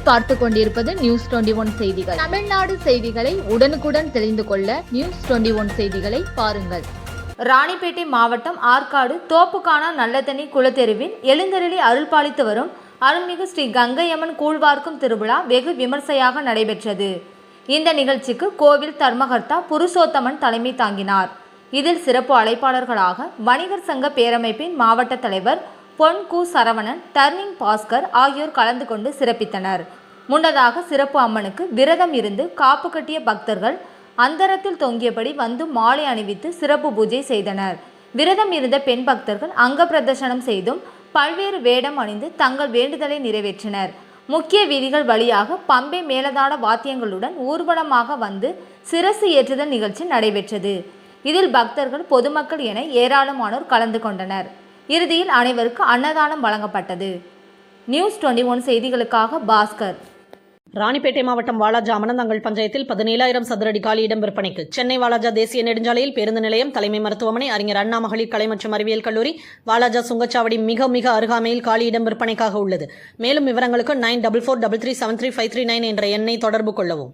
நீங்கள் பார்த்து கொண்டிருப்பது நியூஸ் 21 செய்திகள். தமிழ்நாடு செய்திகளை உடனுக்குடன் தெரிந்து கொள்ள நியூஸ் 21 செய்திகளை பாருங்கள். ராணிப்பேட்டை மாவட்டம் ஆற்காடு தோப்புக்கானா நல்லதண்ணி குளத்தெருவில் எழுந்தருளி அருள்பாலித்து வரும் அருள்மிகு ஸ்ரீ கங்கையம்மன் கூழ்வார்க்கும் திருவிழா வெகு விமர்சையாக நடைபெற்றது. இந்த நிகழ்ச்சிக்கு கோவில் தர்மகர்த்தா புருஷோத்தமன் தலைமை தாங்கினார். இதில் சிறப்பு அழைப்பாளர்களாக வணிகர் சங்க பேரமைப்பின் மாவட்ட தலைவர் பொன் கு சரவணன், டர்னிங் பாஸ்கர் ஆகியோர் கலந்து கொண்டு சிறப்பித்தனர். முன்னதாக சிறப்பு அம்மனுக்கு விரதம் இருந்து காப்பு கட்டிய பக்தர்கள் அந்தரத்தில் தொங்கியபடி வந்து மாலை அணிவித்து சிறப்பு பூஜை செய்தனர். விரதம் இருந்த பெண் பக்தர்கள் அங்க பிரதர்சனம் செய்தும் பல்வேறு வேடம் அணிந்து தங்கள் வேண்டுதலை நிறைவேற்றினர். முக்கிய வீதிகள் வழியாக பம்பை மேலதாள வாத்தியங்களுடன் ஊர்வலமாக வந்து சிரசு ஏற்றுதல் நிகழ்ச்சி நடைபெற்றது. இதில் பக்தர்கள், பொதுமக்கள் என ஏராளமானோர் கலந்து கொண்டனர். இறுதியில் அனைவருக்கு அன்னதானம் வழங்கப்பட்டது. நியூஸ் 21 செய்திகளுக்காக பாஸ்கர். ராணிப்பேட்டை மாவட்டம் வாலாஜா அமனந்தாங்கல் பஞ்சாயத்தில் 17,000 சதுரடி காலியிடம் விற்பனைக்கு. சென்னை வாலாஜா தேசிய நெடுஞ்சாலையில் பேருந்து நிலையம், தலைமை மருத்துவமனை, அறிஞர் அண்ணா மகளிர் கலை மற்றும் அறிவியல் கல்லூரி, வாலாஜா சுங்கச்சாவடி மிக அருகாமையில் காலியிடம் விற்பனைக்காக உள்ளது. மேலும் விவரங்களுக்கு 9443373539 என்ற எண்ணை தொடர்பு கொள்ளவும்.